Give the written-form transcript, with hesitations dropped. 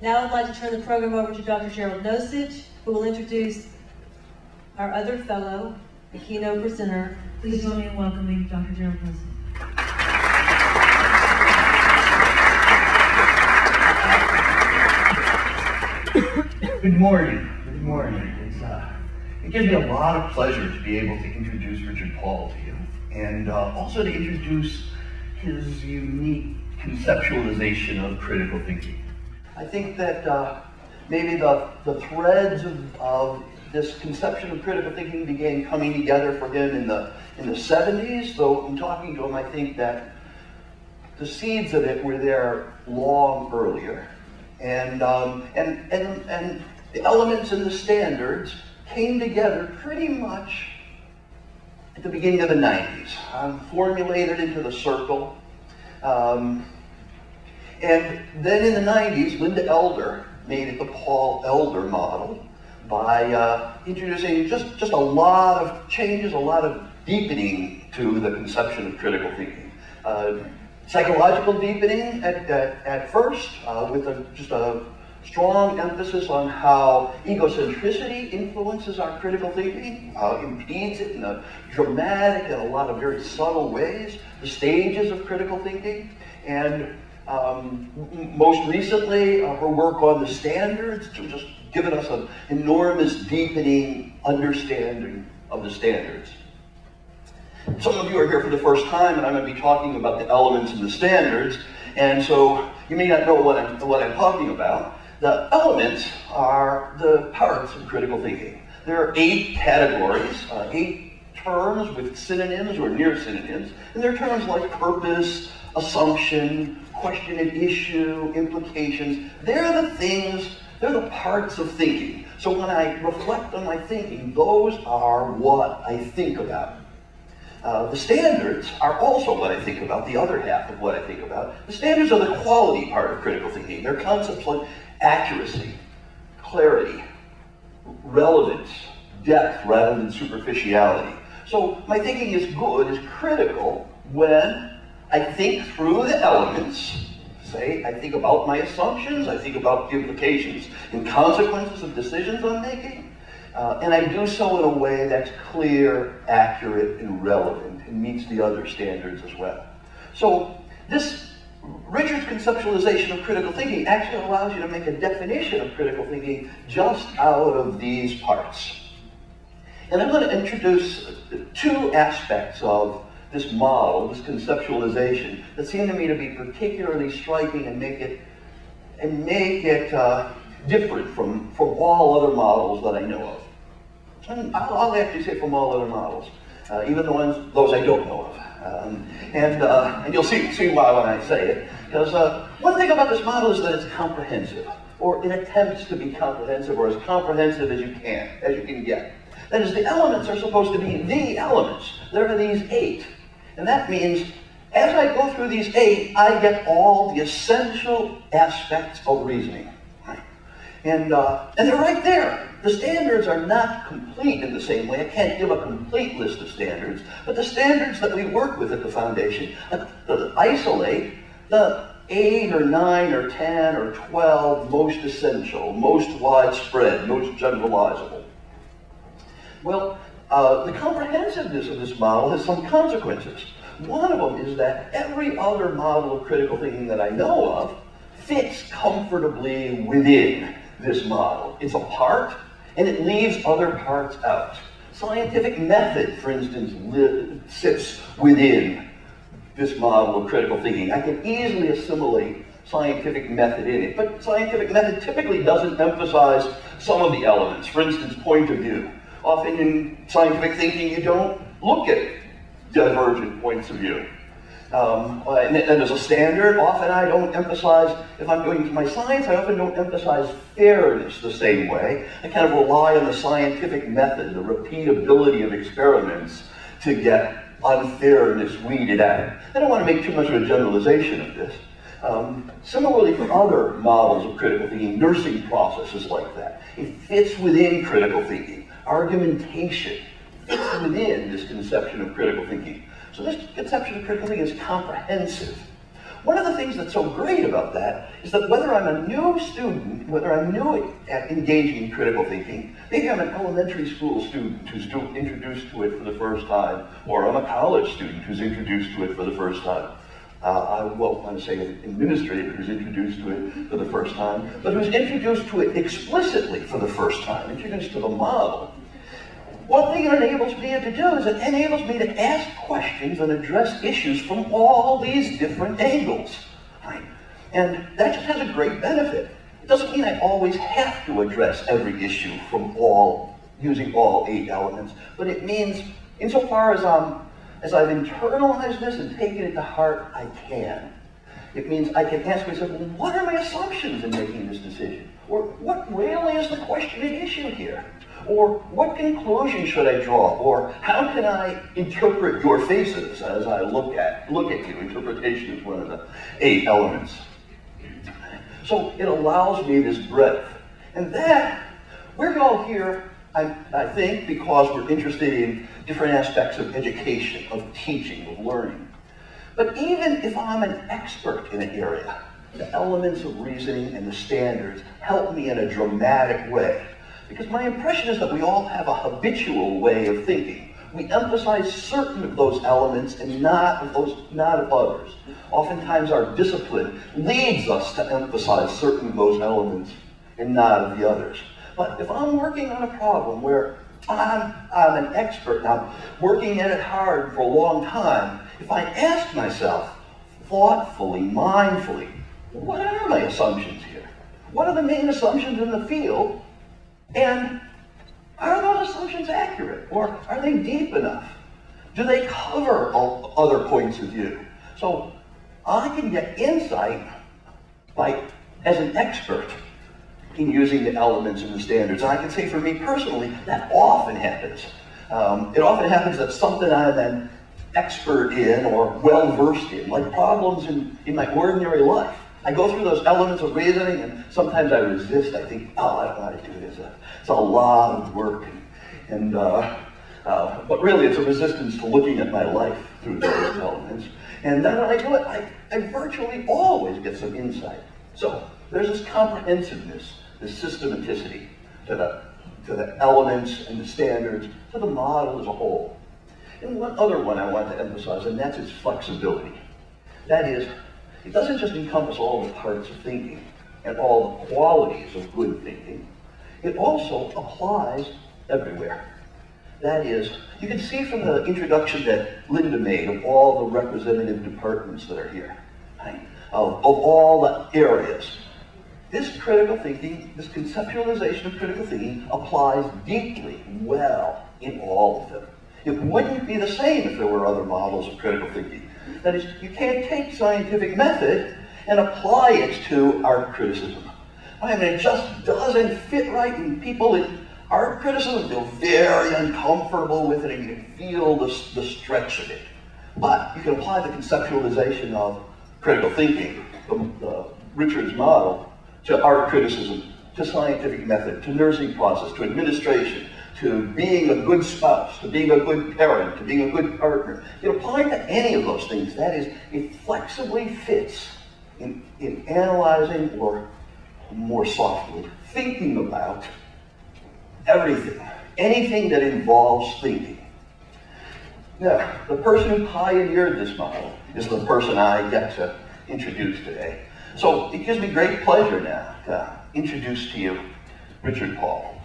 Now I'd like to turn the program over to Dr. Gerald Nosich, who will introduce our other fellow, the keynote presenter. Please join me in welcoming Dr. Gerald Nosich. Good morning. Good morning. It gives me a lot of pleasure to be able to introduce Richard Paul to you, and also to introduce his unique conceptualization of critical thinking. I think that maybe the threads of this conception of critical thinking began coming together for him in the 70s. Though in talking to him, I think that the seeds of it were there long earlier, and the elements and the standards came together pretty much at the beginning of the 90s, formulated into the circle. And then in the 90s, Linda Elder made it the Paul Elder model by introducing just a lot of changes, a lot of deepening to the conception of critical thinking. Psychological deepening at first, with just a strong emphasis on how egocentricity influences our critical thinking, impedes it in a dramatic and a lot of very subtle ways, the stages of critical thinking, and most recently her work on the standards, just given us an enormous deepening understanding of the standards. Some of you are here for the first time, and I'm going to be talking about the elements and the standards, and so you may not know what I'm talking about. The elements are the parts of critical thinking. There are 8 categories, 8 terms with synonyms or near synonyms, and they're terms like purpose, assumption, question and issue, implications. They're the things, they're the parts of thinking. So when I reflect on my thinking, those are what I think about. The standards are also what I think about, the other half of what I think about. The standards are the quality part of critical thinking. They're concepts like accuracy, clarity, relevance, depth rather than superficiality. So my thinking is good, is critical when I think through the elements. Say, I think about my assumptions, I think about the implications and consequences of decisions I'm making, and I do so in a way that's clear, accurate, and relevant, and meets the other standards as well. So this Richard's conceptualization of critical thinking actually allows you to make a definition of critical thinking just out of these parts. And I'm going to introduce 2 aspects of this model, this conceptualization, that seem to me to be particularly striking and make it different from all other models that I know of. And I'll actually say from all other models, even those I don't know of. And you'll see why when I say it. Because one thing about this model is that it's comprehensive, or it attempts to be comprehensive, or as comprehensive as you can get. That is, the elements are supposed to be the elements. There are these 8. And that means, as I go through these 8, I get all the essential aspects of reasoning. Right? And they're right there. The standards are not complete in the same way. I can't give a complete list of standards, but the standards that we work with at the foundation isolate the 8 or 9 or 10 or 12 most essential, most widespread, most generalizable. Well, the comprehensiveness of this model has some consequences. One of them is that every other model of critical thinking that I know of fits comfortably within this model. It's a part, and it leaves other parts out. Scientific method, for instance, sits within this model of critical thinking. I can easily assimilate scientific method in it, but scientific method typically doesn't emphasize some of the elements. For instance, point of view. Often in scientific thinking, you don't look at divergent points of view. And as a standard, often I don't emphasize, if I'm doing my science, I often don't emphasize fairness the same way. I kind of rely on the scientific method, the repeatability of experiments to get unfairness weeded out. I don't want to make too much of a generalization of this. Similarly for other models of critical thinking, nursing processes like that. It fits within critical thinking. Argumentation fits within this conception of critical thinking. So this conception of critical thinking is comprehensive. one of the things that's so great about that is that whether I'm a new student, whether I'm new at engaging in critical thinking, maybe I'm an elementary school student who's introduced to it for the first time, or I'm a college student who's introduced to it for the first time. I won't want to say an administrator who's introduced to it for the first time, but who's introduced to it explicitly for the first time, introduced to the model. One thing it enables me to do is it enables me to ask questions and address issues from all these different angles. Right? And that just has a great benefit. It doesn't mean I always have to address every issue from using all 8 elements, but it means insofar as I've internalized this and taken it to heart, I can. It means I can ask myself, well, what are my assumptions in making this decision? Or what really is the question at issue here? Or what conclusion should I draw? Or how can I interpret your faces as I look at you? Interpretation is one of the 8 elements. So it allows me this breadth. And that, we're all here, I think, because we're interested in different aspects of education, of teaching, of learning. But even if I'm an expert in an area, the elements of reasoning and the standards help me in a dramatic way. Because my impression is that we all have a habitual way of thinking. We emphasize certain of those elements and not of others. Oftentimes our discipline leads us to emphasize certain of those elements and not of the others. But if I'm working on a problem where I'm an expert and I'm working at it hard for a long time, if I ask myself thoughtfully, mindfully, what are my assumptions here? What are the main assumptions in the field? And are those assumptions accurate? Or are they deep enough? Do they cover other points of view? So I can get insight as an expert in using the elements and the standards. And I can say for me personally, that often happens. It often happens that something I'm an expert in or well-versed in, like problems in my ordinary life. I go through those elements of reasoning and sometimes I resist. I think, oh, I don't know how to do this. It's a lot of work. But really it's a resistance to looking at my life through those elements. And then when I do it, I virtually always get some insight. So there's this comprehensiveness, this systematicity to the elements and the standards, to the model as a whole. And one other one I want to emphasize, and that's its flexibility. That is, it doesn't just encompass all the parts of thinking and all the qualities of good thinking. It also applies everywhere. That is, you can see from the introduction that Linda made of all the representative departments that are here, right? Of all the areas. This critical thinking, this conceptualization of critical thinking applies deeply well in all of them. It wouldn't be the same if there were other models of critical thinking. That is, you can't take scientific method and apply it to art criticism. I mean, it just doesn't fit right, and people in art criticism feel very uncomfortable with it, and you can feel the stretch of it. But you can apply the conceptualization of critical thinking, the Richards model, to art criticism, to scientific method, to nursing process, to administration, to being a good spouse, to being a good parent, to being a good partner. You can apply it to any of those things. That is, it flexibly fits in analyzing, or more softly, thinking about everything, anything that involves thinking. Now, the person who pioneered this model is the person I get to introduce today. So it gives me great pleasure now to introduce to you Richard Paul.